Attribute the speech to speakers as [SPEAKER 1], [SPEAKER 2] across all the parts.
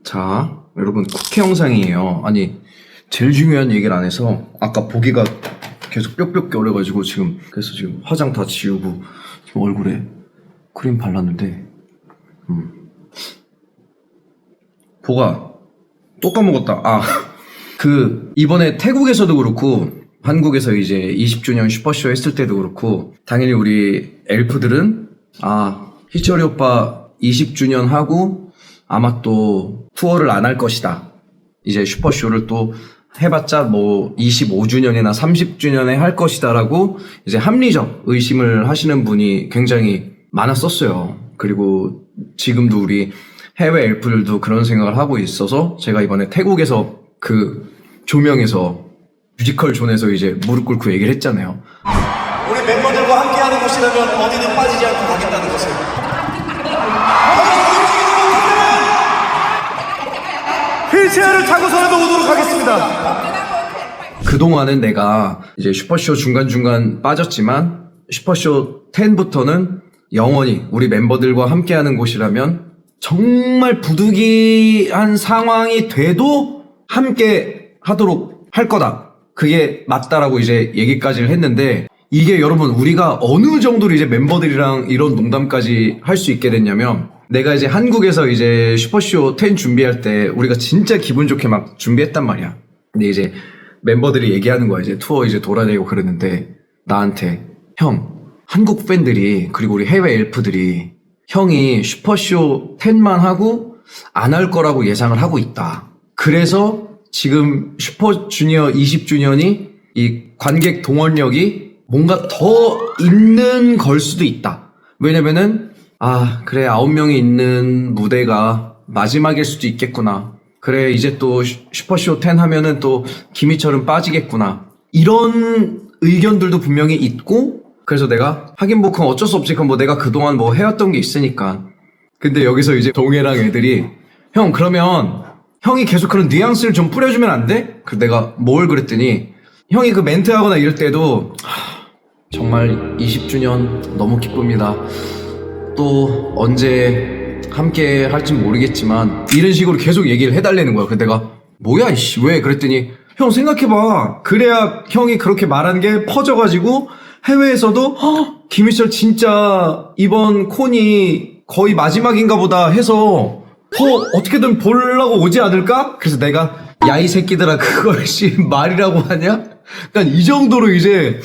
[SPEAKER 1] 자, 여러분 쿠키 영상이에요. 아니, 제일 중요한 얘기를 안 해서 아까 보기가 계속 뾱뾱 껴려가지고 그래서 지금 화장 다 지우고 지금 얼굴에 크림 발랐는데 보가 또 까먹었다. 이번에 태국에서도 그렇고 한국에서 이제 20주년 슈퍼쇼 했을 때도 그렇고 당연히 우리 엘프들은 희철이 오빠 20주년 하고 아마 또 투어를 안 할 것이다. 이제 슈퍼쇼를 또 해봤자 뭐 25주년이나 30주년에 할 것이다 라고 이제 합리적 의심을 하시는 분이 굉장히 많았었어요. 그리고 지금도 우리 해외 엘프들도 그런 생각을 하고 있어서 제가 이번에 태국에서 그 조명에서 뮤지컬 존에서 이제 무릎 꿇고 얘기를 했잖아요.
[SPEAKER 2] 우리 멤버들과 함께하는 곳이라면 어디든 빠지지 않고 가겠다는 것을. 휠체어를 타고서라도 오도록 하겠습니다.
[SPEAKER 1] 그동안은 내가 이제 슈퍼쇼 중간중간 빠졌지만 슈퍼쇼 10부터는 영원히 우리 멤버들과 함께하는 곳이라면 정말 부득이한 상황이 돼도 함께 하도록 할 거다. 그게 맞다라고 이제 얘기까지를 했는데 이게 여러분 우리가 어느 정도로 이제 멤버들이랑 이런 농담까지 할 수 있게 됐냐면 내가 이제 한국에서 이제 슈퍼쇼 10 준비할 때 우리가 진짜 기분 좋게 막 준비했단 말이야. 근데 이제 멤버들이 얘기하는 거야. 이제 투어 이제 돌아다니고 그러는데 나한테 형, 한국 팬들이 그리고 우리 해외 엘프들이 형이 슈퍼쇼 10만 하고 안 할 거라고 예상을 하고 있다. 그래서 지금 슈퍼주니어 20주년이 이 관객 동원력이 뭔가 더 있는 걸 수도 있다. 왜냐면은 그래 9명이 있는 무대가 마지막일 수도 있겠구나. 그래 이제 또 슈퍼쇼 10 하면은 또 김희철은 빠지겠구나. 이런 의견들도 분명히 있고 그래서 내가 하긴 뭐 그건 어쩔 수 없지. 그건 뭐 내가 그동안 뭐 해왔던 게 있으니까. 근데 여기서 이제 동해랑 애들이 형 그러면 형이 계속 그런 뉘앙스를 좀 뿌려주면 안 돼? 그래서 내가 뭘 그랬더니 형이 그 멘트 하거나 이럴 때도 정말 20주년 너무 기쁩니다. 또 언제 함께 할진 모르겠지만 이런 식으로 계속 얘기를 해달라는 거야. 그래서 내가 뭐야 이씨 왜? 그랬더니 형 생각해봐. 그래야 형이 그렇게 말한 게 퍼져가지고 해외에서도 김희철 진짜 이번 콘이 거의 마지막인가 보다 해서 어떻게든 보려고 오지 않을까? 그래서 내가 야 이 새끼들아 그걸 말이라고 하냐? 그러니까 이 정도로 이제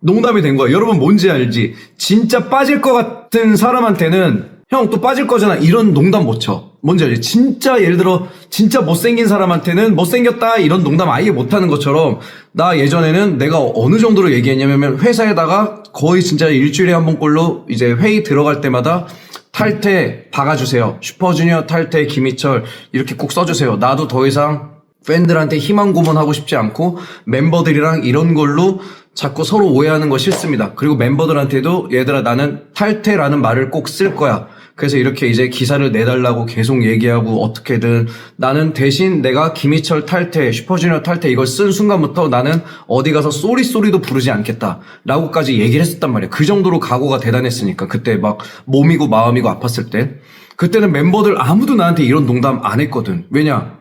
[SPEAKER 1] 농담이 된 거야. 여러분 뭔지 알지? 진짜 빠질 것 같은 사람한테는 형 또 빠질 거잖아. 이런 농담 못 쳐. 뭔지 알지? 진짜 예를 들어 진짜 못생긴 사람한테는 못생겼다 이런 농담 아예 못하는 것처럼 나 예전에는 내가 어느 정도로 얘기했냐면 회사에다가 거의 진짜 일주일에 한 번꼴로 이제 회의 들어갈 때마다 탈퇴 박아주세요. 슈퍼주니어 탈퇴 김희철 이렇게 꼭 써주세요. 나도 더 이상 팬들한테 희망 고문하고 싶지 않고 멤버들이랑 이런 걸로 자꾸 서로 오해하는 거 싫습니다. 그리고 멤버들한테도 얘들아 나는 탈퇴라는 말을 꼭 쓸 거야. 그래서 이렇게 이제 기사를 내달라고 계속 얘기하고 어떻게든 나는 대신 내가 김희철 탈퇴, 슈퍼주니어 탈퇴 이걸 쓴 순간부터 나는 어디 가서 쏘리도 부르지 않겠다 라고까지 얘기를 했었단 말이야. 그 정도로 각오가 대단했으니까 그때 막 몸이고 마음이고 아팠을 때 그때는 멤버들 아무도 나한테 이런 농담 안 했거든. 왜냐?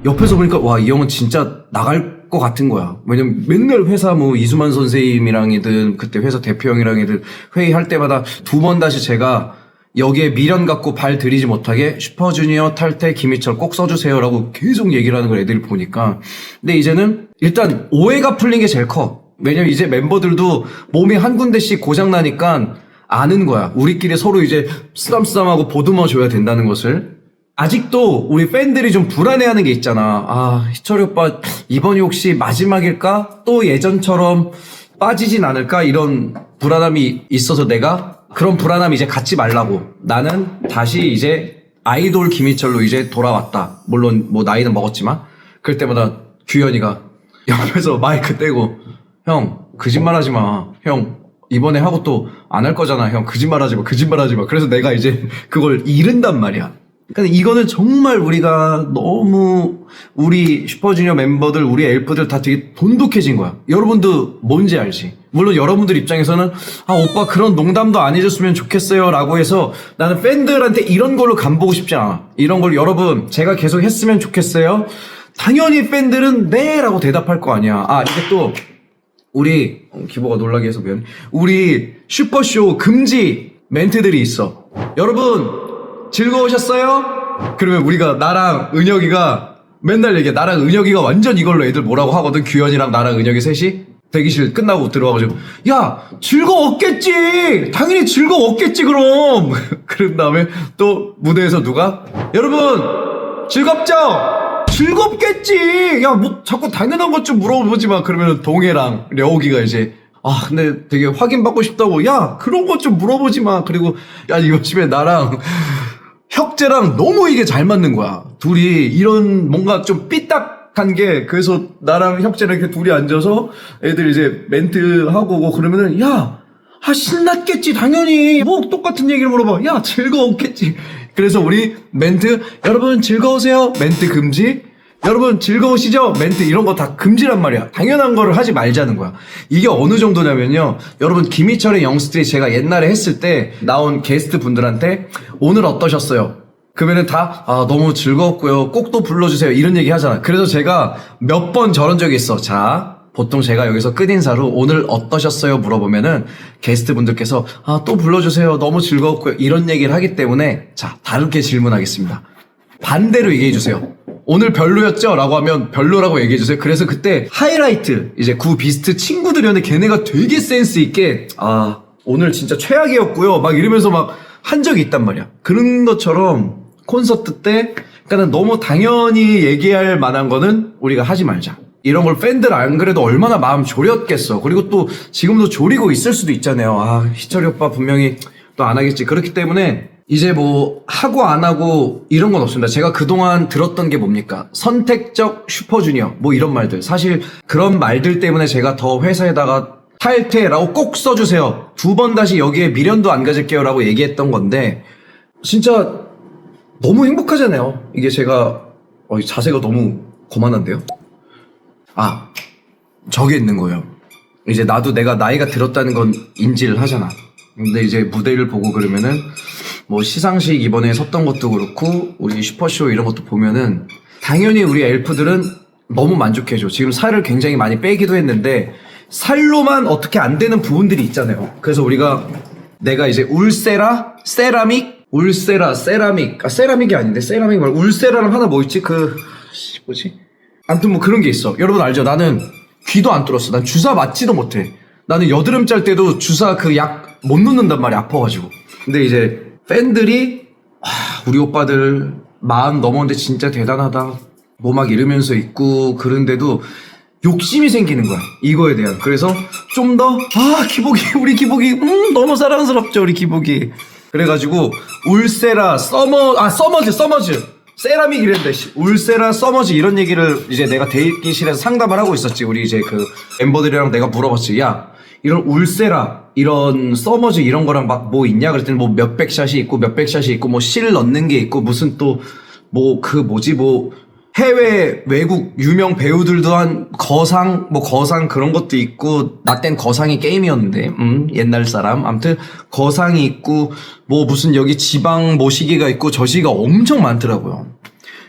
[SPEAKER 1] 옆에서 보니까 와 이 형은 진짜 나갈 것 같은 거야. 왜냐면 맨날 회사 뭐 이수만 선생님이랑이든 그때 회사 대표 형이랑이든 회의할 때마다 두 번 다시 제가 여기에 미련 갖고 발 들이지 못하게 슈퍼주니어 탈퇴 김희철 꼭 써주세요라고 계속 얘기를 하는 걸 애들이 보니까 근데 이제는 일단 오해가 풀린 게 제일 커. 왜냐면 이제 멤버들도 몸이 한 군데씩 고장나니까 아는 거야. 우리끼리 서로 이제 쓰담쓰담하고 보듬어 줘야 된다는 것을. 아직도 우리 팬들이 좀 불안해하는 게 있잖아. 희철이 오빠 이번이 혹시 마지막일까? 또 예전처럼 빠지진 않을까? 이런 불안함이 있어서 내가 그런 불안함 이제 갖지 말라고. 나는 다시 이제 아이돌 김희철로 이제 돌아왔다. 물론 뭐 나이는 먹었지만 그럴 때마다 규현이가 옆에서 마이크 떼고 형 거짓말하지 마. 형 이번에 하고 또 안 할 거잖아. 형 거짓말하지 마. 그래서 내가 이제 그걸 잃은단 말이야. 그러니까 이거는 정말 우리가 너무 우리 슈퍼주니어 멤버들, 우리 엘프들 다 되게 돈독해진 거야. 여러분도 뭔지 알지? 물론 여러분들 입장에서는 오빠 그런 농담도 안 해줬으면 좋겠어요 라고 해서 나는 팬들한테 이런 걸로 간보고 싶지 않아. 이런 걸 여러분 제가 계속 했으면 좋겠어요. 당연히 팬들은 네 라고 대답할 거 아니야. 이게 또 우리 기보가 놀라게 해서 미안해. 우리 슈퍼쇼 금지 멘트들이 있어. 여러분 즐거우셨어요? 그러면 우리가 나랑 은혁이가 맨날 얘기해. 나랑 은혁이가 완전 이걸로 애들 뭐라고 하거든. 규현이랑 나랑 은혁이 셋이 대기실 끝나고 들어와가지고 야 즐거웠겠지. 당연히 즐거웠겠지 그럼. 그런 다음에 또 무대에서 누가 여러분 즐겁죠? 즐겁겠지. 야 뭐 자꾸 당연한 것 좀 물어보지 마. 그러면 동해랑 려욱이가 이제 근데 되게 확인받고 싶다고. 야 그런 것 좀 물어보지 마. 그리고 야 요즘에 나랑 혁재랑 너무 이게 잘 맞는 거야. 둘이 이런 뭔가 좀 삐딱한 게. 그래서 나랑 혁재랑 이렇게 둘이 앉아서 애들 이제 멘트 하고 오고 그러면은 신났겠지 당연히. 뭐 똑같은 얘기를 물어봐. 야 즐거웠겠지. 그래서 우리 멘트 여러분 즐거우세요? 멘트 금지. 여러분 즐거우시죠? 멘트 이런 거 다 금지란 말이야. 당연한 거를 하지 말자는 거야. 이게 어느 정도냐면요. 여러분 김희철의 영스트리 제가 옛날에 했을 때 나온 게스트 분들한테 오늘 어떠셨어요? 그러면은 다 너무 즐거웠고요. 꼭 또 불러주세요. 이런 얘기 하잖아. 그래서 제가 몇 번 저런 적이 있어. 자 보통 제가 여기서 끝인사로 오늘 어떠셨어요? 물어보면은 게스트 분들께서 또 불러주세요. 너무 즐거웠고요. 이런 얘기를 하기 때문에 자 다르게 질문하겠습니다. 반대로 얘기해주세요. 오늘 별로였죠? 라고 하면 별로라고 얘기해주세요. 그래서 그때 하이라이트 이제 구 비스트 친구들이었는데 걔네가 되게 센스 있게 오늘 진짜 최악이었고요 막 이러면서 막 한 적이 있단 말이야. 그런 것처럼 콘서트 때 그러니까 너무 당연히 얘기할 만한 거는 우리가 하지 말자. 이런 걸 팬들 안 그래도 얼마나 마음 졸였겠어. 그리고 또 지금도 졸이고 있을 수도 있잖아요. 희철이 오빠 분명히 또 안 하겠지. 그렇기 때문에 이제 뭐 하고 안 하고 이런 건 없습니다. 제가 그동안 들었던 게 뭡니까? 선택적 슈퍼주니어 뭐 이런 말들. 사실 그런 말들 때문에 제가 더 회사에다가 탈퇴라고 꼭 써주세요. 2번 다시 여기에 미련도 안 가질게요 라고 얘기했던 건데 진짜 너무 행복하잖아요. 이게 제가 자세가 너무 거만한데요? 저게 있는 거예요. 이제 나도 내가 나이가 들었다는 건 인지를 하잖아. 근데 이제 무대를 보고 그러면은 뭐 시상식 이번에 섰던 것도 그렇고 우리 슈퍼쇼 이런 것도 보면은 당연히 우리 엘프들은 너무 만족해줘. 지금 살을 굉장히 많이 빼기도 했는데 살로만 어떻게 안 되는 부분들이 있잖아요. 그래서 내가 이제 울세라 세라믹 세라믹이 아닌데 세라믹 말고 울세라랑 하나 뭐 있지? 뭐지? 아무튼 뭐 그런 게 있어. 여러분 알죠? 나는 귀도 안 뚫었어. 난 주사 맞지도 못해. 나는 여드름 짤 때도 주사 그 약 못 넣는단 말이야. 아파가지고. 근데 이제 팬들이 우리 오빠들 40 넘었는데 진짜 대단하다. 뭐 막 이러면서 있고 그런데도 욕심이 생기는 거야. 이거에 대한. 그래서 좀 더 기복이 우리 기복이 너무 사랑스럽죠 우리 기복이. 그래가지고 울세라 서머즈 세라믹 이랬는데 울세라 서머즈 이런 얘기를 이제 내가 대기실에서 상담을 하고 있었지. 우리 이제 그 멤버들이랑 내가 물어봤지. 야 이런 울세라 이런 서머즈 이런 거랑 막 뭐 있냐 그랬더니 뭐 몇백 샷이 있고 뭐 실 넣는 게 있고 무슨 또 뭐 해외 외국 유명 배우들도 한 거상 그런 것도 있고 나 땐 거상이 게임이었는데 옛날 사람 아무튼 거상이 있고 뭐 무슨 여기 지방 모시기가 있고 저시기가 엄청 많더라고요.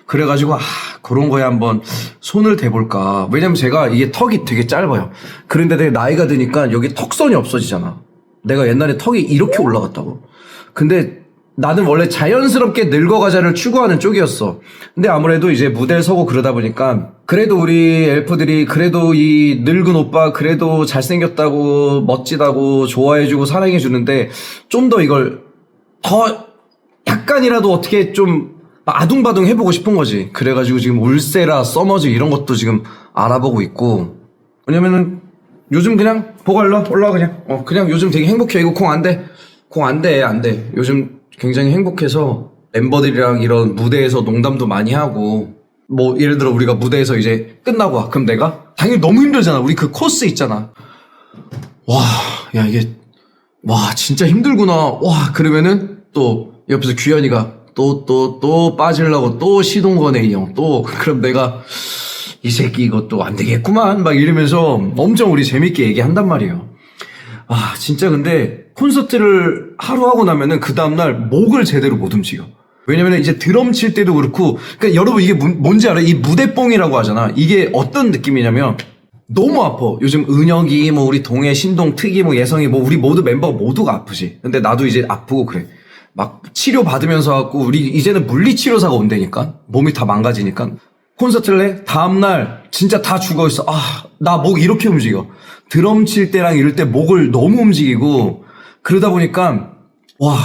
[SPEAKER 1] 그래가지고 그런 거에 한번 손을 대볼까. 왜냐면 제가 이게 턱이 되게 짧아요. 그런데 내가 나이가 드니까 여기 턱선이 없어지잖아. 내가 옛날에 턱이 이렇게 올라갔다고. 근데 나는 원래 자연스럽게 늙어가자를 추구하는 쪽이었어. 근데 아무래도 이제 무대에 서고 그러다 보니까 그래도 우리 엘프들이 그래도 이 늙은 오빠 그래도 잘생겼다고 멋지다고 좋아해주고 사랑해주는데 좀 더 이걸 더 약간이라도 어떻게 좀 아둥바둥 해보고 싶은 거지. 그래가지고 지금 울세라 서머즈 이런 것도 지금 알아보고 있고. 왜냐면은 요즘 그냥 보고 올라와 그냥 요즘 되게 행복해. 이거 공 안 돼. 요즘 굉장히 행복해서 멤버들이랑 이런 무대에서 농담도 많이 하고 뭐 예를 들어 우리가 무대에서 이제 끝나고 와. 그럼 내가 당연히 너무 힘들잖아. 우리 그 코스 있잖아. 이게 진짜 힘들구나. 그러면은 또 옆에서 규현이가 또 빠지려고 또 시동 거네, 이 형. 또. 그럼 내가, 이 새끼 이것도 안 되겠구만. 막 이러면서 엄청 우리 재밌게 얘기한단 말이에요. 아, 진짜 근데 콘서트를 하루 하고 나면은 그 다음날 목을 제대로 못 움직여. 왜냐면은 이제 드럼 칠 때도 그렇고, 그러니까 여러분 이게 뭔지 알아요? 이 무대뽕이라고 하잖아. 이게 어떤 느낌이냐면, 너무 아파. 요즘 은혁이, 뭐 우리 동해, 신동, 특이, 뭐 예성이, 뭐 우리 모두 멤버 모두가 아프지. 근데 나도 이제 아프고 그래. 막 치료 받으면서 갖고 우리 이제는 물리치료사가 온다니까. 몸이 다 망가지니까. 콘서트를 해? 다음날 진짜 다 죽어있어. 아, 나 목 이렇게 움직여. 드럼 칠 때랑 이럴 때 목을 너무 움직이고 그러다 보니까 와,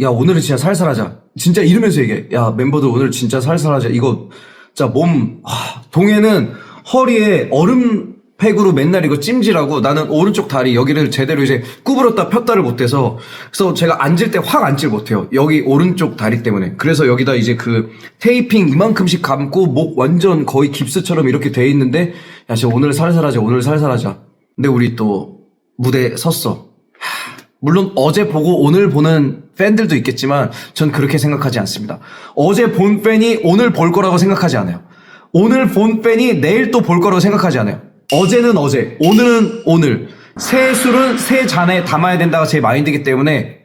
[SPEAKER 1] 야 오늘은 진짜 살살하자. 진짜 이러면서 얘기해. 야 멤버들 오늘 진짜 살살하자. 이거 진짜 동해는 허리에 얼음팩으로 맨날 이거 찜질하고 나는 오른쪽 다리 여기를 제대로 이제 구부렸다 폈다를 못해서 그래서 제가 앉을 때 확 앉질 못해요. 여기 오른쪽 다리 때문에. 그래서 여기다 이제 그 테이핑 이만큼씩 감고 목 완전 거의 깁스처럼 이렇게 돼 있는데 야 진짜 오늘 살살하자. 근데 우리 또 무대 섰어. 물론 어제 보고 오늘 보는 팬들도 있겠지만 전 그렇게 생각하지 않습니다. 어제 본 팬이 오늘 볼 거라고 생각하지 않아요. 오늘 본 팬이 내일 또 볼 거라고 생각하지 않아요. 어제는 어제, 오늘은 오늘. 새 술은 새 잔에 담아야 된다가 제 마인드이기 때문에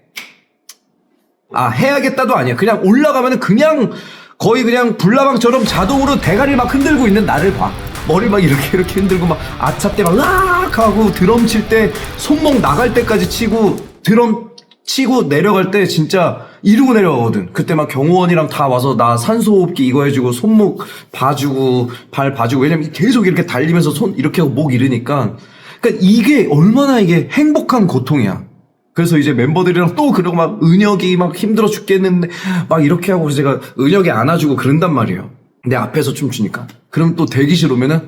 [SPEAKER 1] 해야겠다도 아니야. 그냥 올라가면은 그냥 거의 그냥 불나방처럼 자동으로 대가리를 막 흔들고 있는 나를 봐. 머리 막 이렇게 흔들고 막 아차 때 막 으악 하고 드럼 칠 때 손목 나갈 때까지 치고 드럼 치고 내려갈 때 진짜 이러고 내려가거든. 그때 막 경호원이랑 다 와서 나 산소호흡기 이거 해주고 손목 봐주고 발 봐주고. 왜냐면 계속 이렇게 달리면서 손 이렇게 하고 목 이르니까 그러니까 이게 얼마나 이게 행복한 고통이야. 그래서 이제 멤버들이랑 또 그러고 막 은혁이 막 힘들어 죽겠는데 막 이렇게 하고 제가 은혁이 안아주고 그런단 말이에요. 내 앞에서 춤추니까. 그럼 또 대기실 오면은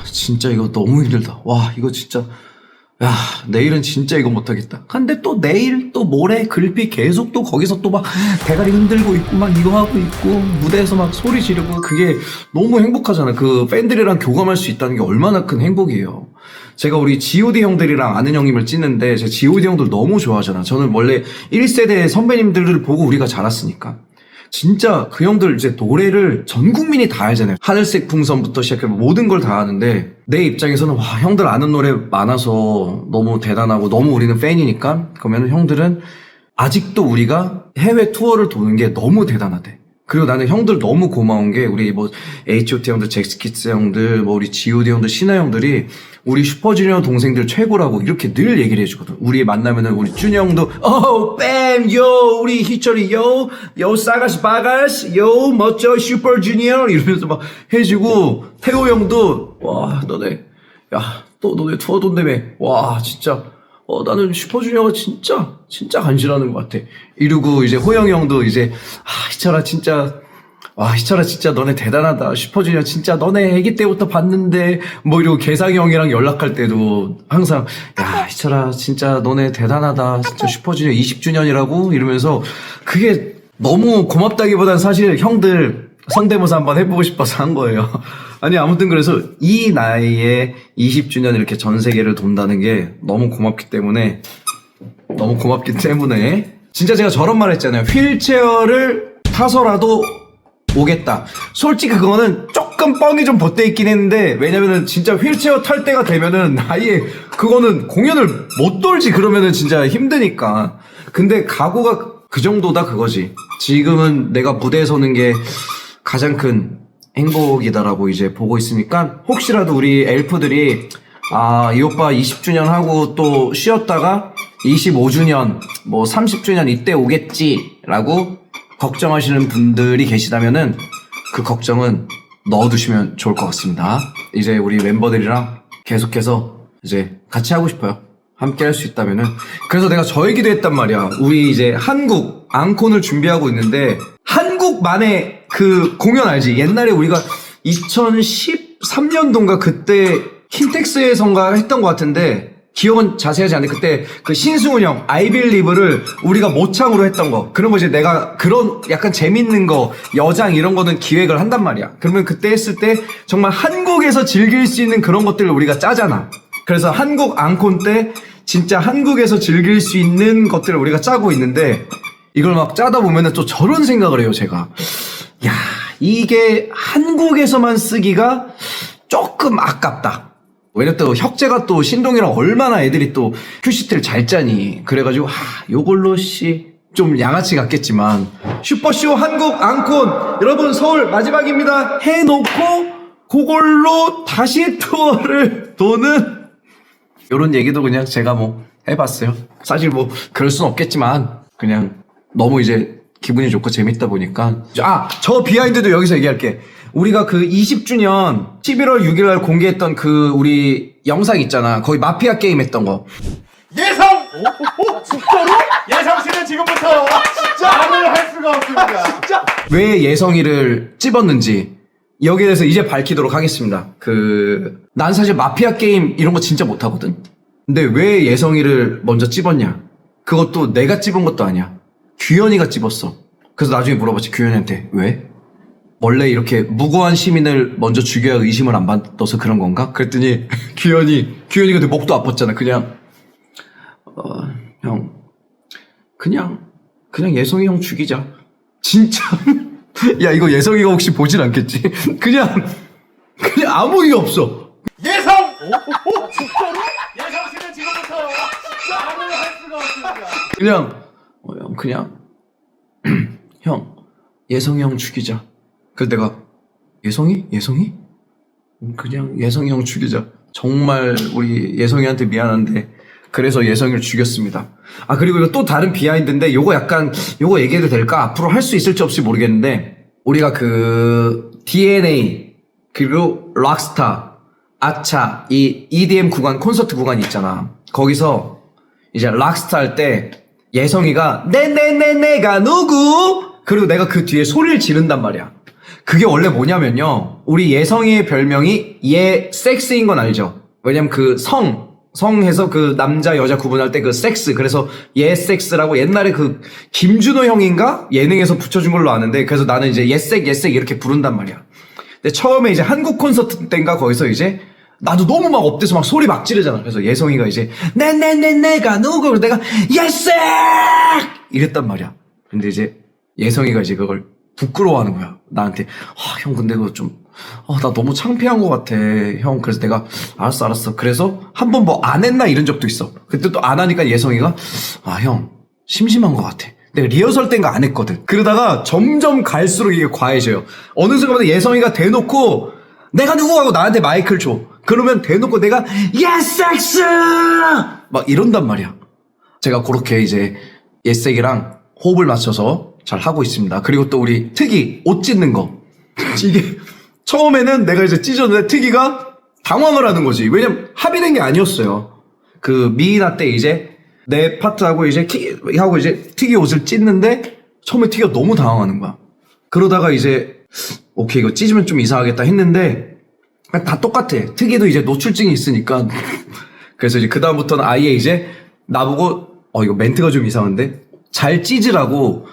[SPEAKER 1] 진짜 이거 너무 힘들다. 와 이거 진짜 야 내일은 진짜 이거 못하겠다. 근데 또 내일 또 모레 글피 계속 또 거기서 또 막 대가리 흔들고 있고 막 이거 하고 있고 무대에서 막 소리 지르고 그게 너무 행복하잖아. 그 팬들이랑 교감할 수 있다는 게 얼마나 큰 행복이에요. 제가 우리 G.O.D 형들이랑 아는 형님을 찍는데 제가 G.O.D 형들 너무 좋아하잖아. 저는 원래 1세대 선배님들을 보고 우리가 자랐으니까. 진짜 그 형들 이제 노래를 전 국민이 다 알잖아요. 하늘색 풍선부터 시작해 모든 걸 다 아는데 내 입장에서는 와 형들 아는 노래 많아서 너무 대단하고 너무 우리는 팬이니까 그러면 형들은 아직도 우리가 해외 투어를 도는 게 너무 대단하대. 그리고 나는 형들 너무 고마운 게 우리 뭐 H.O.T 형들, 잭스키스 형들, 뭐 우리 G.O.D 형들, 신하 형들이 우리 슈퍼주니어 동생들 최고라고 이렇게 늘 얘기를 해주거든. 우리 만나면은 우리 준이 형도 뺨, 우리 희철이 싸가시 바가시, 멋져 슈퍼주니어 이러면서 막 해주고 태호 형도 와 너네 또 너네 투어 돈다며 와 진짜 나는 슈퍼주니어가 진짜 간지라는 것 같아. 이러고 이제 호영 형도 이제 희철아 진짜 너네 대단하다. 슈퍼주니어 진짜 너네 애기 때부터 봤는데 뭐 이러고 개상이 형이랑 연락할 때도 항상 야 희철아 진짜 너네 대단하다. 진짜 슈퍼주니어 20주년이라고 이러면서 그게 너무 고맙다기보단 사실 형들 성대모사 한번 해보고 싶어서 한 거예요. 아니 아무튼 그래서 이 나이에 20주년 이렇게 전 세계를 돈다는 게 너무 고맙기 때문에 진짜 제가 저런 말 했잖아요. 휠체어를 타서라도 오겠다. 솔직히 그거는 조금 뻥이 좀 벗대 있긴 했는데 왜냐면은 진짜 휠체어 탈 때가 되면은 아예 그거는 공연을 못 돌지. 그러면은 진짜 힘드니까. 근데 각오가 그 정도다 그거지. 지금은 내가 무대에 서는 게 가장 큰 행복이다라고 이제 보고 있으니까 혹시라도 우리 엘프들이 이 오빠 20주년 하고 또 쉬었다가 25주년 뭐 30주년 이때 오겠지라고 걱정하시는 분들이 계시다면은 그 걱정은 넣어두시면 좋을 것 같습니다. 이제 우리 멤버들이랑 계속해서 이제 같이 하고 싶어요. 함께 할 수 있다면은. 그래서 내가 저 얘기도 했단 말이야. 우리 이제 한국 앙콘을 준비하고 있는데 한국만의 그 공연 알지? 옛날에 우리가 2013년도인가 그때 킨텍스에선가 했던 것 같은데 기억은 자세하지 않는데 그때 그 신승훈 형 I Believe를 우리가 모창으로 했던 거. 그런 거 이제 내가 그런 약간 재밌는 거 여장 이런 거는 기획을 한단 말이야. 그러면 그때 했을 때 정말 한국에서 즐길 수 있는 그런 것들을 우리가 짜잖아. 그래서 한국 앙콘 때 진짜 한국에서 즐길 수 있는 것들을 우리가 짜고 있는데 이걸 막 짜다 보면은 또 저런 생각을 해요, 제가. 야, 이게 한국에서만 쓰기가 조금 아깝다. 왜냐면 또 혁재가 또 신동이랑 얼마나 애들이 또 큐시트를 잘 짜니. 그래가지고, 요걸로 좀 양아치 같겠지만, 슈퍼쇼 한국 앙콘, 여러분 서울 마지막입니다. 해놓고, 그걸로 다시 투어를 도는, 요런 얘기도 그냥 제가 뭐 해봤어요. 사실 뭐, 그럴 순 없겠지만, 그냥 너무 이제 기분이 좋고 재밌다 보니까. 저 비하인드도 여기서 얘기할게. 우리가 그 20주년 11월 6일 날 공개했던 그 우리 영상 있잖아. 거기 마피아 게임 했던 거.
[SPEAKER 3] 예성! 진짜로? 예성 씨는 지금부터 말을 할 수가 없습니다.
[SPEAKER 2] 진짜?
[SPEAKER 1] 왜 예성이를 찝었는지 여기에 대해서 이제 밝히도록 하겠습니다. 난 사실 마피아 게임 이런 거 진짜 못하거든. 근데 왜 예성이를 먼저 찝었냐? 그것도 내가 찝은 것도 아니야. 규현이가 찝었어. 그래서 나중에 물어봤지, 규현이한테. 왜? 원래 이렇게 무고한 시민을 먼저 죽여야 의심을 안 받아서 그런 건가? 그랬더니 규현이가 근데 목도 아팠잖아. 형, 그냥 예성이 형 죽이자. 진짜. 야, 이거 예성이가 혹시 보진 않겠지? 그냥 아무 이유 없어.
[SPEAKER 3] 예성! 진짜로? 예성 씨는 지금부터 말을 할 수가 없습니다.
[SPEAKER 1] 형, 예성이 형 죽이자. 그래서 내가, 예성이? 그냥 예성이 형 죽이자. 정말 우리 예성이한테 미안한데, 그래서 예성이를 죽였습니다. 그리고 이거 또 다른 비하인드인데, 요거 얘기해도 될까? 앞으로 할 수 있을지 없을지 모르겠는데, 우리가 DNA, 그리고 락스타, 아차, 이 EDM 구간, 콘서트 구간이 있잖아. 거기서 이제 락스타 할 때, 예성이가 내가 누구? 그리고 내가 그 뒤에 소리를 지른단 말이야. 그게 원래 뭐냐면요, 우리 예성이의 별명이 섹스인 건 알죠? 왜냐면 성해서 남자 여자 구분할 때 섹스, 그래서 섹스라고 옛날에 김준호 형인가 예능에서 붙여준 걸로 아는데, 그래서 나는 이제 예색 이렇게 부른단 말이야. 근데 처음에 이제 한국 콘서트 때인가 거기서 이제 나도 너무 막 업돼서 막 소리 막 지르잖아. 그래서 예성이가 이제 내가 누구? 그래서 내가 예색 이랬단 말이야. 근데 이제 예성이가 이제 그걸 부끄러워하는 거야. 나한테. 형 근데 그거 좀 나 너무 창피한 것 같아 형. 그래서 내가 알았어. 그래서 한 번 뭐 안 했나 이런 적도 있어. 그때 또 안 하니까 예성이가 형 심심한 것 같아. 내가 리허설 때인가 안 했거든. 그러다가 점점 갈수록 이게 과해져요. 어느 순간부터 예성이가 대놓고 내가 누구 하고 나한테 마이크를 줘. 그러면 대놓고 내가 예섹스 막 이런단 말이야. 제가 그렇게 이제 예색이랑 호흡을 맞춰서 잘 하고 있습니다. 그리고 또 우리 특이 옷 찢는 거. 이게 처음에는 내가 이제 찢었는데 특이가 당황을 하는 거지. 왜냐면 합의된 게 아니었어요. 미이나 때 이제 내 파트하고 이제 하고 이제 특이 옷을 찢는데 처음에 특이가 너무 당황하는 거야. 그러다가 이제 오케이 이거 찢으면 좀 이상하겠다 했는데 다 똑같아. 특이도 이제 노출증이 있으니까. 그래서 이제 그다음부터는 아예 이제 나보고 이거 멘트가 좀 이상한데 잘 찢으라고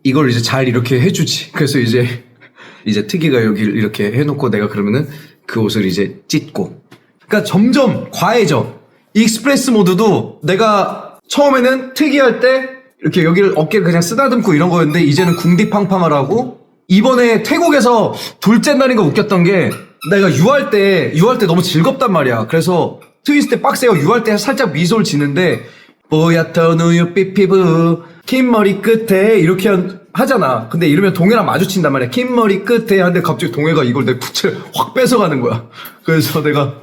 [SPEAKER 1] 이걸 이제 잘 이렇게 해주지. 그래서 이제 특이가 여기를 이렇게 해놓고 내가 그러면은 그 옷을 이제 찢고. 그러니까 점점 과해져. 익스프레스 모드도 내가 처음에는 특이할 때 이렇게 여기를 어깨를 그냥 쓰다듬고 이런 거였는데 이제는 궁디팡팡을 하고. 이번에 태국에서 둘째 날인가 웃겼던 게 내가 유할 때 너무 즐겁단 말이야. 그래서 트위스트 빡세요. 유할 때 살짝 미소를 지는데 뽀얗던 우유 삐피브 긴 머리 끝에 이렇게 하잖아. 근데 이러면 동해랑 마주친단 말이야. 긴 머리 끝에 하는데 갑자기 동해가 이걸 내 부채를 확 뺏어가는 거야. 그래서 내가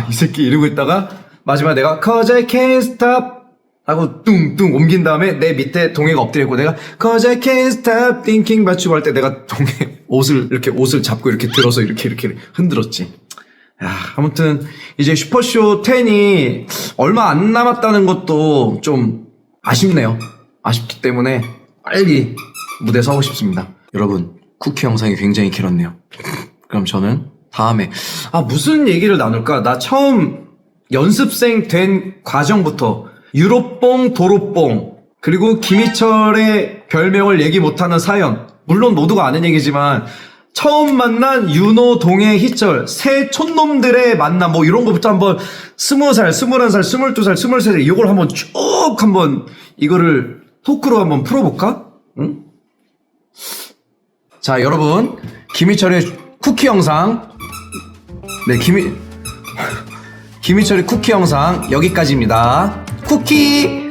[SPEAKER 1] 이 새끼 이러고 있다가 마지막에 내가 Cause I can't stop 하고 뚱뚱 옮긴 다음에 내 밑에 동해가 엎드렸고 내가 Cause I can't stop thinking about you 할 때 내가 동해 옷을 잡고 이렇게 들어서 이렇게 흔들었지. 아무튼 이제 슈퍼쇼 10이 얼마 안 남았다는 것도 좀 아쉽네요. 아쉽기 때문에 빨리 무대에 서고 싶습니다. 여러분, 쿠키 영상이 굉장히 길었네요. 그럼 저는 다음에 무슨 얘기를 나눌까? 나 처음 연습생 된 과정부터 유로뽕, 도로뽕, 그리고 김희철의 별명을 얘기 못하는 사연. 물론 모두가 아는 얘기지만 처음 만난 윤호, 동해, 희철 세 촌놈들의 만남 뭐 이런 거부터 한번 20살, 21살, 22살, 23살 이걸 한번 쭉 한번 이거를 토크로 한번 풀어볼까? 응? 자, 여러분, 김희철의 쿠키 영상, 네, 김희철의 쿠키 영상 여기까지입니다. 쿠키!